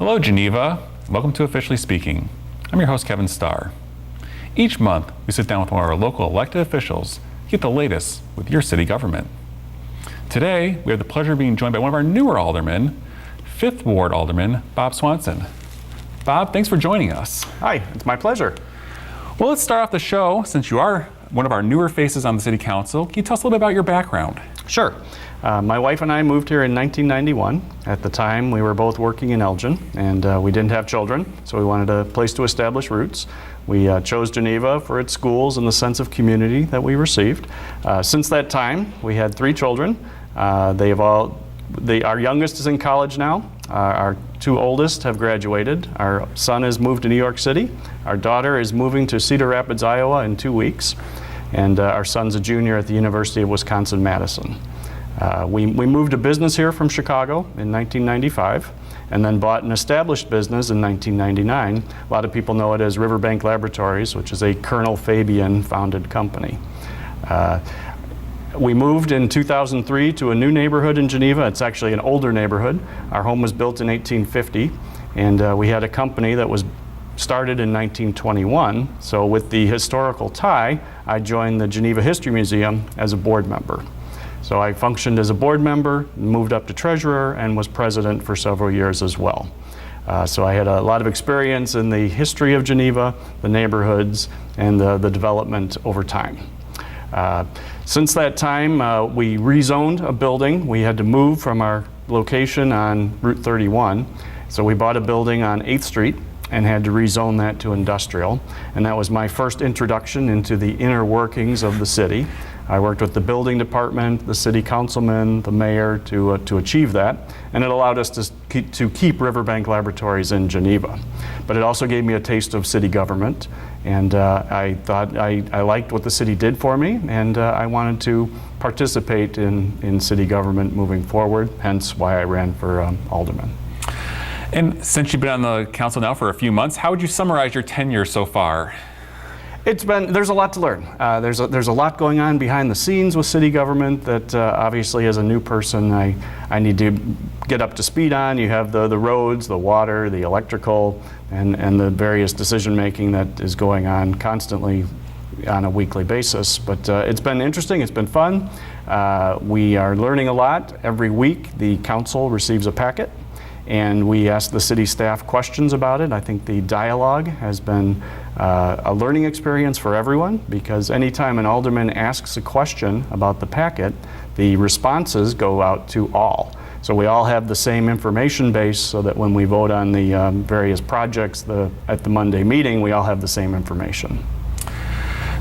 Hello, Geneva. Welcome to Officially Speaking. I'm your host, Kevin Starr. Each month, we sit down with one of our local elected officials to get the latest with your city government. Today, we have the pleasure of being joined by one of our newer aldermen, 5th Ward Alderman Bob Swanson. Bob, thanks for joining us. Hi, it's my pleasure. Well, let's start off the show. Since you are one of our newer faces on the City Council, can you tell us a little bit about your background? Sure. My wife and I moved here in 1991. At the time, we were both working in Elgin, and we didn't have children, so we wanted a place to establish roots. We chose Geneva for its schools and the sense of community that we received. Since that time, we had 3 children. Our youngest is in college now. Our 2 oldest have graduated. Our son has moved to New York City. Our daughter is moving to Cedar Rapids, Iowa in 2 weeks. And our son's a junior at the University of Wisconsin-Madison. We moved a business here from Chicago in 1995 and then bought an established business in 1999. A lot of people know it as Riverbank Laboratories, which is a Colonel Fabian founded company. We moved in 2003 to a new neighborhood in Geneva. It's actually an older neighborhood. Our home was built in 1850, and we had a company that was started in 1921. So with the historical tie, I joined the Geneva History Museum as a board member. So I functioned as a board member, moved up to treasurer, and was president for several years as well. So I had a lot of experience in the history of Geneva, the neighborhoods, and the development over time. Since that time, we rezoned a building. We had to move from our location on Route 31. So we bought a building on 8th Street and had to rezone that to industrial. And that was my first introduction into the inner workings of the city. I worked with the building department, the city councilman, the mayor to achieve that, and it allowed us to keep Riverbank Laboratories in Geneva. But it also gave me a taste of city government, and I thought I liked what the city did for me, and I wanted to participate in city government moving forward, hence why I ran for alderman. And since you've been on the council now for a few months, how would you summarize your tenure so far? There's a lot to learn. There's a lot going on behind the scenes with city government that obviously as a new person I need to get up to speed on. You have the roads, the water, the electrical, and the various decision making that is going on constantly on a weekly basis. But it's been interesting, it's been fun. We are learning a lot. Every week the council receives a packet, and we ask the city staff questions about it. I think the dialogue has been a learning experience for everyone, because anytime an alderman asks a question about the packet, the responses go out to all. So we all have the same information base, so that when we vote on the various projects at the Monday meeting, we all have the same information.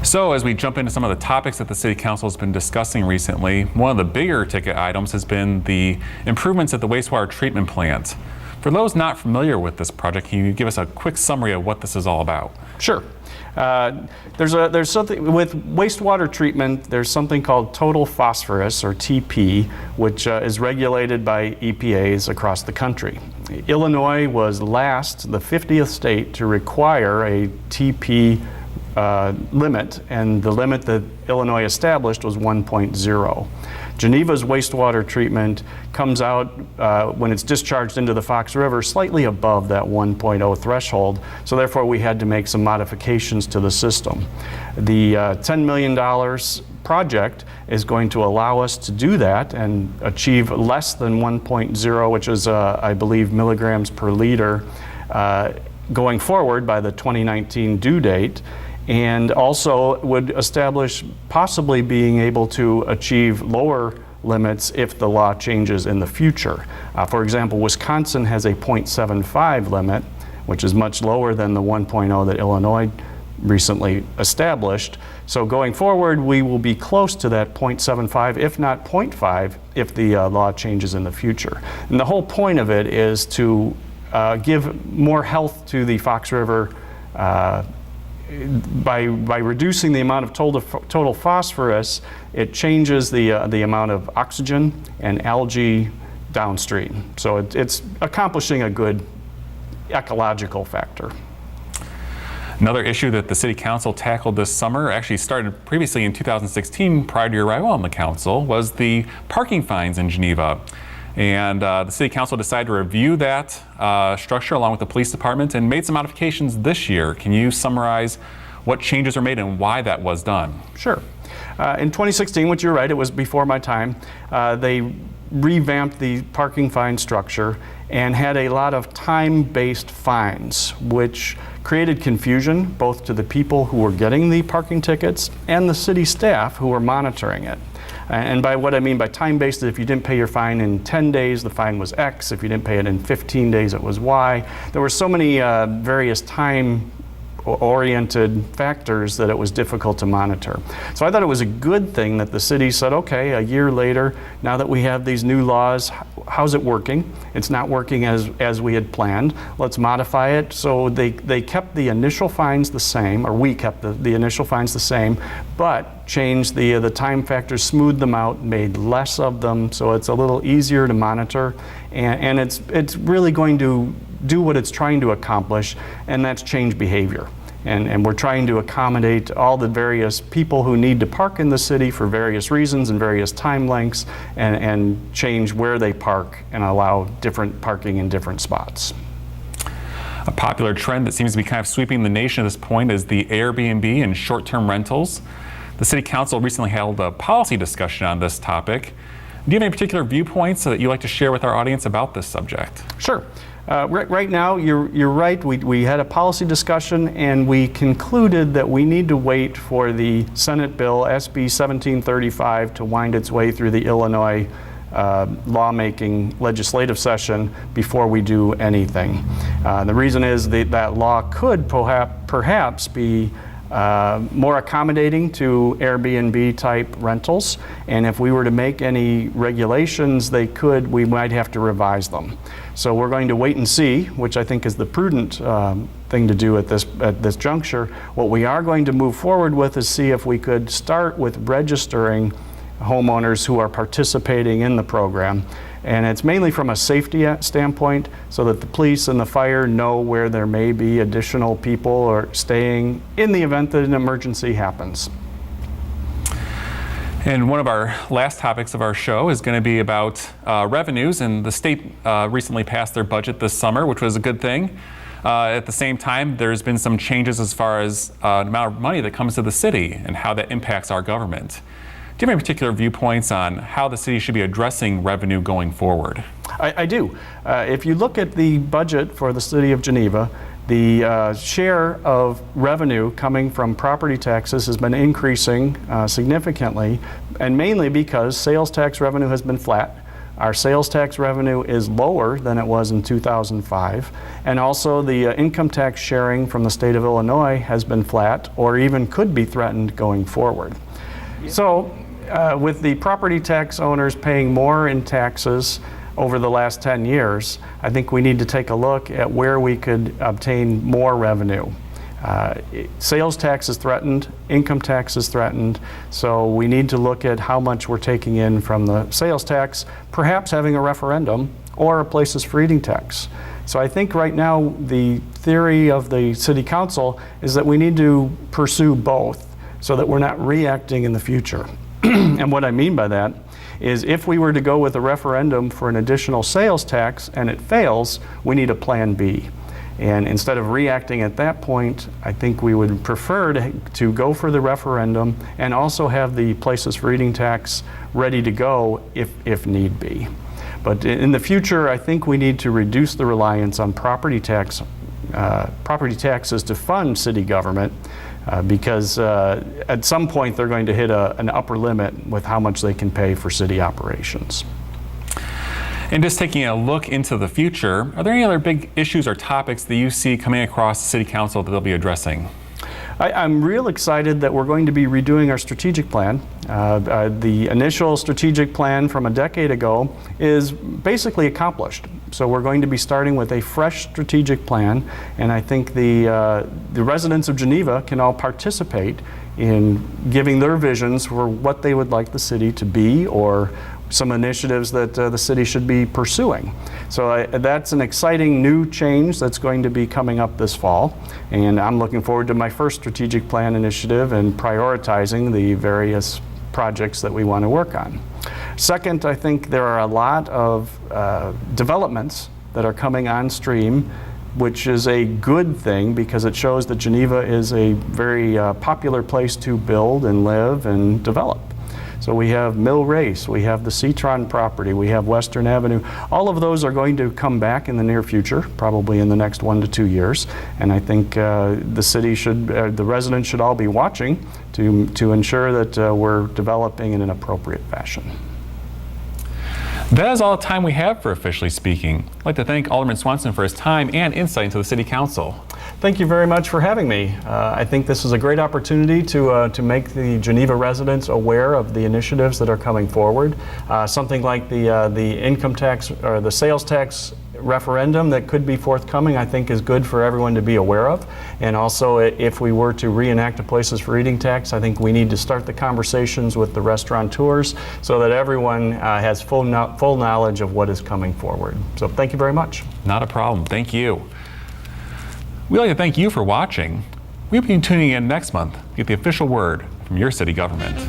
So as we jump into some of the topics that the City Council has been discussing recently, one of the bigger ticket items has been the improvements at the wastewater treatment plant. For those not familiar with this project, can you give us a quick summary of what this is all about? Sure. There's something with wastewater treatment. There's something called total phosphorus, or TP, which is regulated by EPAs across the country. Illinois was the 50th state to require a TP limit, and the limit that Illinois established was 1.0. Geneva's wastewater treatment comes out when it's discharged into the Fox River slightly above that 1.0 threshold, so therefore we had to make some modifications to the system. The $10 million project is going to allow us to do that and achieve less than 1.0, which is I believe milligrams per liter, going forward by the 2019 due date, and also would establish possibly being able to achieve lower limits if the law changes in the future. For example, Wisconsin has a 0.75 limit, which is much lower than the 1.0 that Illinois recently established. So going forward, we will be close to that 0.75, if not 0.5, if the law changes in the future. And the whole point of it is to give more health to the Fox River by reducing the amount of total phosphorus. It changes the amount of oxygen and algae downstream. So it's accomplishing a good ecological factor. Another issue that the City Council tackled this summer, actually started previously in 2016 prior to your arrival on the council, was the parking fines in Geneva. And the City Council decided to review that structure along with the police department and made some modifications this year. Can you summarize what changes were made and why that was done? Sure. In 2016, which you're right, it was before my time, they revamped the parking fine structure and had a lot of time-based fines, which created confusion both to the people who were getting the parking tickets and the city staff who were monitoring it. And by what I mean by time-based, if you didn't pay your fine in 10 days, the fine was X. If you didn't pay it in 15 days, it was Y. There were so many various time-oriented factors that it was difficult to monitor. So I thought it was a good thing that the city said, okay, a year later, now that we have these new laws, how's it working? It's not working as we had planned. Let's modify it. So they kept the initial fines the same, or we kept the initial fines the same, but changed the time factors, smoothed them out, made less of them, so it's a little easier to monitor, and it's really going to do what it's trying to accomplish, and that's change behavior. And we're trying to accommodate all the various people who need to park in the city for various reasons and various time lengths, and change where they park and allow different parking in different spots. A popular trend that seems to be kind of sweeping the nation at this point is the Airbnb and short-term rentals. The City Council recently held a policy discussion on this topic. Do you have any particular viewpoints that you'd like to share with our audience about this subject? Sure. Right now, you're right. We had a policy discussion, and we concluded that we need to wait for the Senate bill, SB 1735, to wind its way through the Illinois lawmaking legislative session before we do anything. The reason is that law could perhaps be more accommodating to Airbnb type rentals, and if we were to make any regulations we might have to revise them. So we're going to wait and see, which I think is the prudent thing to do at this juncture. What we are going to move forward with is see if we could start with registering homeowners who are participating in the program. And it's mainly from a safety standpoint, so that the police and the fire know where there may be additional people or staying in the event that an emergency happens. And one of our last topics of our show is going to be about revenues, and the state recently passed their budget this summer, which was a good thing. At the same time, there's been some changes as far as the amount of money that comes to the city and how that impacts our government. Do you have any particular viewpoints on how the city should be addressing revenue going forward? I do. If you look at the budget for the city of Geneva, the share of revenue coming from property taxes has been increasing significantly, and mainly because sales tax revenue has been flat. Our sales tax revenue is lower than it was in 2005, and also the income tax sharing from the state of Illinois has been flat, or even could be threatened going forward. So with the property tax owners paying more in taxes over the last 10 years, I think we need to take a look at where we could obtain more revenue. Sales tax is threatened, income tax is threatened, so we need to look at how much we're taking in from the sales tax, perhaps having a referendum or a places for eating tax. So I think right now the theory of the City Council is that we need to pursue both so that we're not reacting in the future. And what I mean by that is if we were to go with a referendum for an additional sales tax and it fails, we need a plan B. And instead of reacting at that point, I think we would prefer to go for the referendum and also have the places for eating tax ready to go if need be. But in the future, I think we need to reduce the reliance on property taxes to fund city government. Because at some point they're going to hit an upper limit with how much they can pay for city operations. And just taking a look into the future, are there any other big issues or topics that you see coming across the City Council that they'll be addressing? I'm real excited that we're going to be redoing our strategic plan. The initial strategic plan from a decade ago is basically accomplished. So we're going to be starting with a fresh strategic plan, and I think the residents of Geneva can all participate in giving their visions for what they would like the city to be, or some initiatives that the city should be pursuing. So that's an exciting new change that's going to be coming up this fall, and I'm looking forward to my first strategic plan initiative and prioritizing the various projects that we want to work on. Second, I think there are a lot of developments that are coming on stream, which is a good thing because it shows that Geneva is a very popular place to build and live and develop. So we have Mill Race, we have the Citron property, we have Western Avenue. All of those are going to come back in the near future, probably in the next 1 to 2 years. And I think the city should, the residents should all be watching to ensure that we're developing in an appropriate fashion. That is all the time we have for Officially Speaking. I'd like to thank Alderman Swanson for his time and insight into the City Council. Thank you very much for having me. I think this is a great opportunity to make the Geneva residents aware of the initiatives that are coming forward. Something like the income tax or the sales tax referendum that could be forthcoming, I think is good for everyone to be aware of. And also, if we were to reenact a places for eating tax, I think we need to start the conversations with the restaurateurs so that everyone has full knowledge of what is coming forward. So thank you very much. Not a problem. Thank you. We'd like to thank you for watching. We'll be tuning in next month to get the official word from your city government.